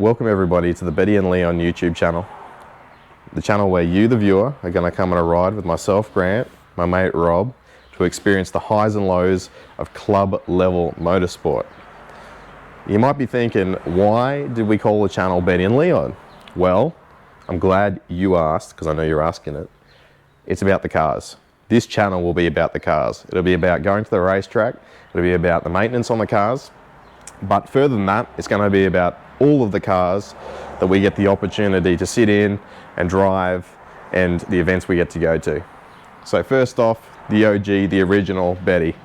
Welcome everybody to the Betty and Leon YouTube channel. The channel where you, the viewer, are going to come on a ride with myself, Grant, my mate Rob, to experience the highs and lows of club level motorsport. You might be thinking, why did we call the channel Betty and Leon? Well, I'm glad you asked, because I know you're asking it. It's about the cars. This channel will be about the cars. It'll be about going to the racetrack. It'll be about the maintenance on the cars. But further than that, it's going to be about all of the cars that we get the opportunity to sit in and drive, and the events we get to go to. So first off, the OG, the original Betty.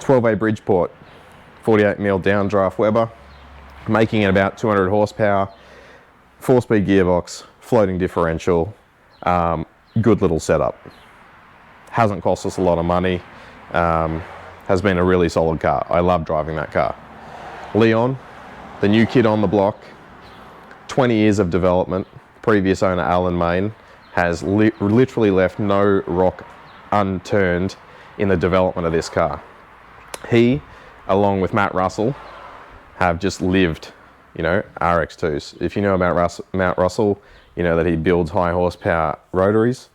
12A Bridgeport, 48mm downdraft Weber, making it about 200 horsepower, 4-speed gearbox, floating differential, good little setup. Hasn't cost us a lot of money, has been a really solid car. I love driving that car. Leon, the new kid on the block, 20 years of development. Previous owner Alan Main has literally left no rock unturned in the development of this car. He, along with Matt Russell, have just lived, RX2s. If you know about Matt Russell, you know that he builds high horsepower rotaries.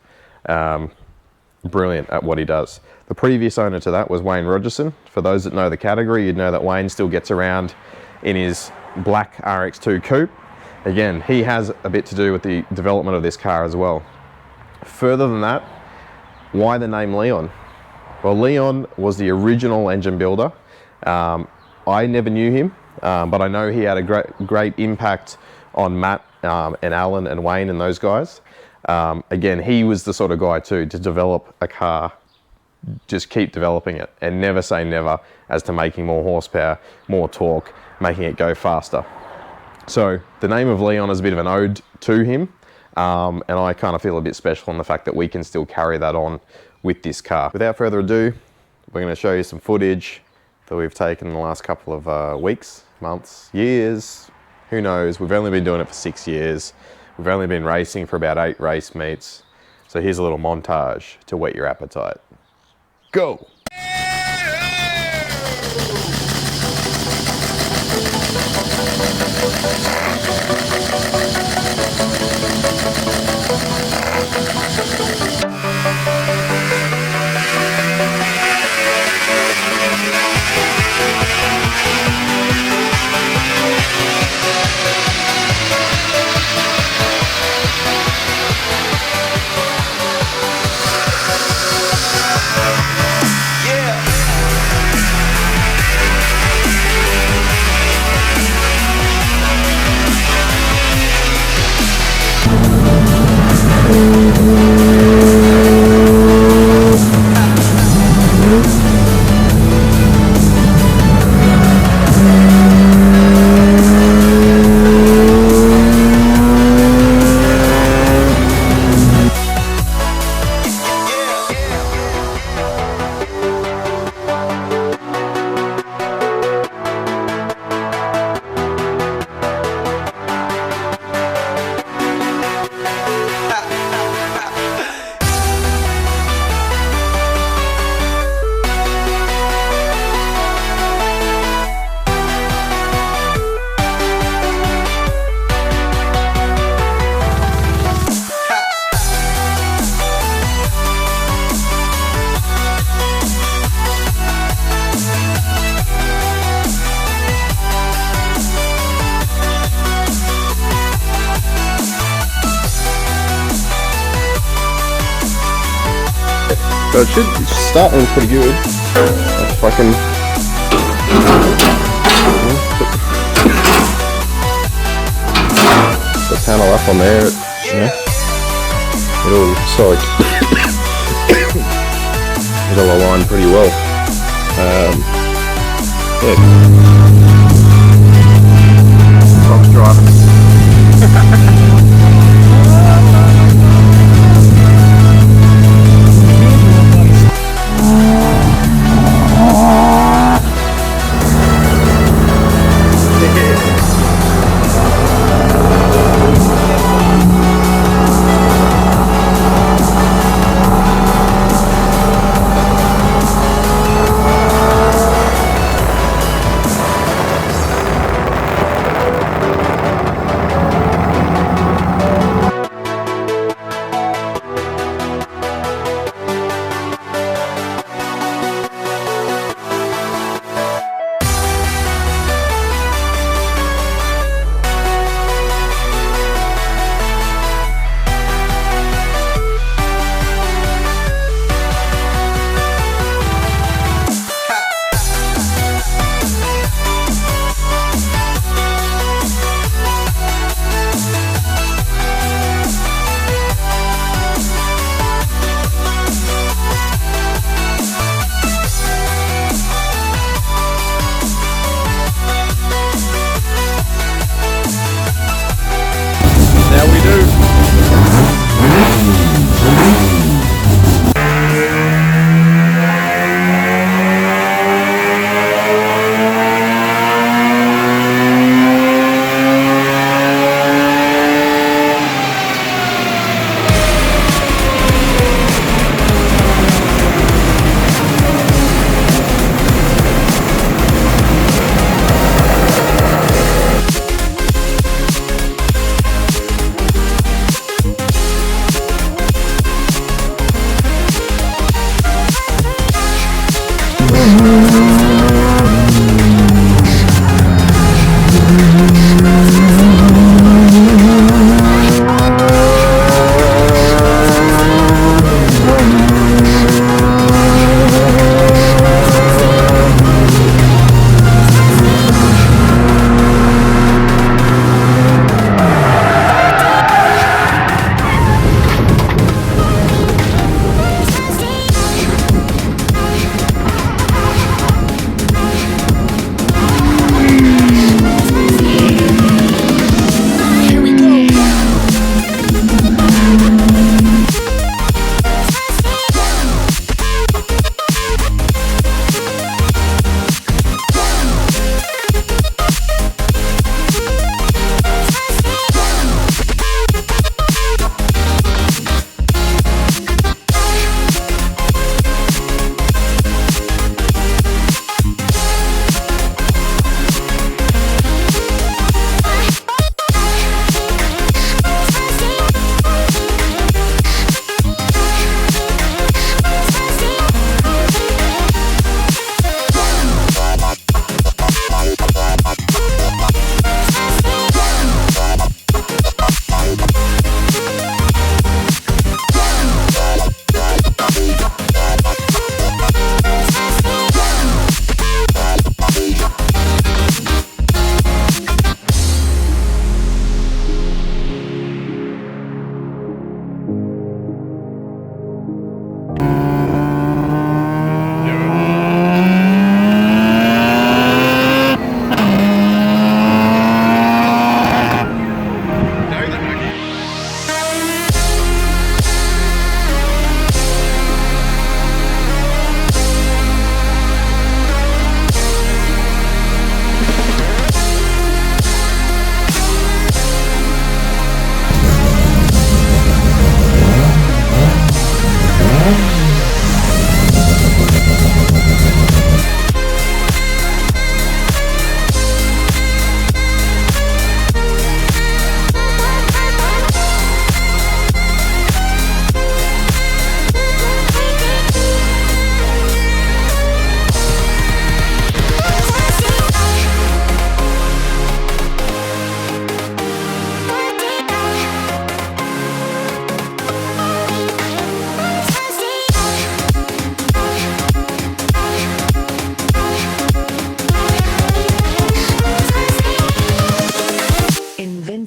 Brilliant at what he does. The previous owner to that was Wayne Rogerson. For those that know the category, you'd know that Wayne still gets around in his black RX2 coupe. Again, he has a bit to do with the development of this car as well. Further than that, why the name Leon? Well, Leon was the original engine builder. I never knew him, but I know he had a great impact on Matt and Alan and Wayne and those guys. Again, he was the sort of guy too to develop a car, just keep developing it and never say never as to making more horsepower, more torque, making it go faster. So the name of Leon is a bit of an ode to him, and I kind of feel a bit special in the fact that we can still carry that on with this car. Without further ado, we're going to show you some footage that we've taken in the last couple of weeks, months, years, who knows. We've only been doing it for 6 years. We've only been racing for about 8 race meets. So here's a little montage to whet your appetite. Go! So it should start in pretty good. If I can put the panel up on there, it'll it'll align pretty well. Rob's driving.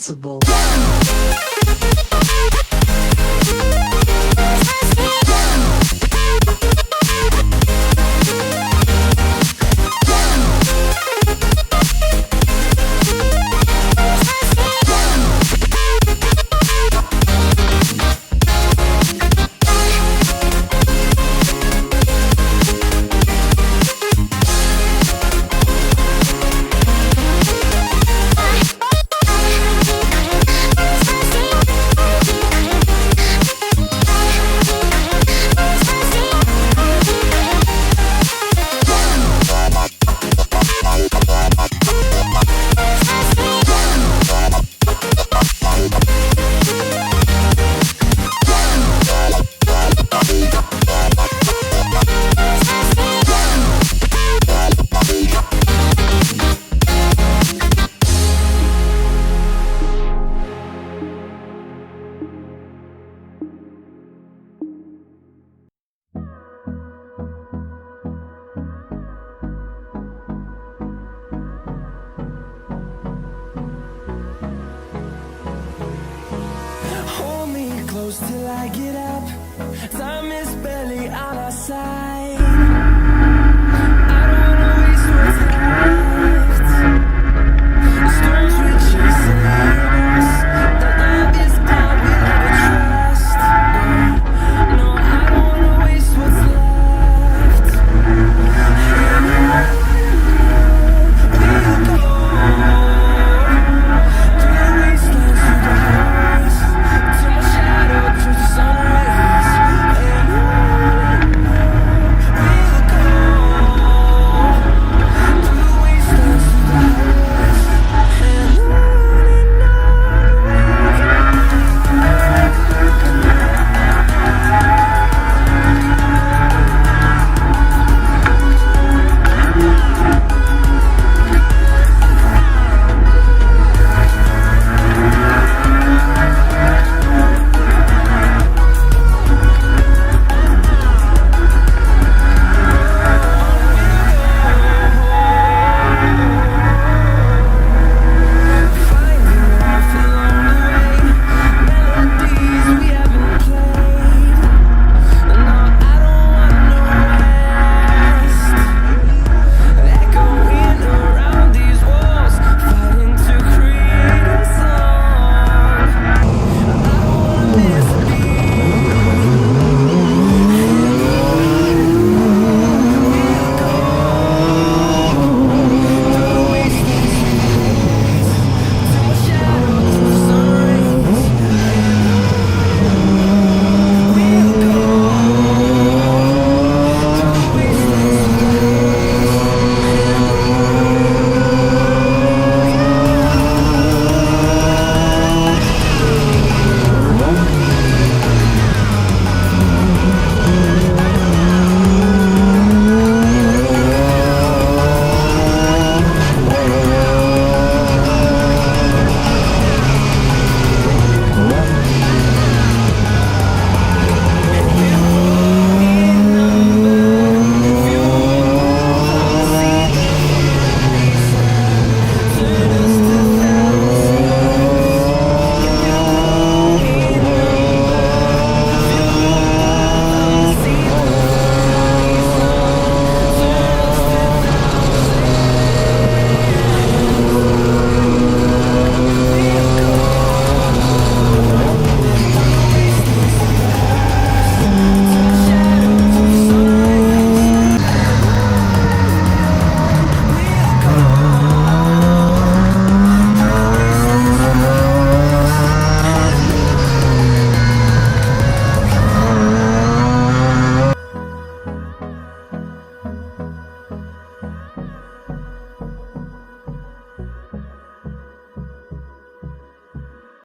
possible. Hold me close till I get up. Time is barely on our side.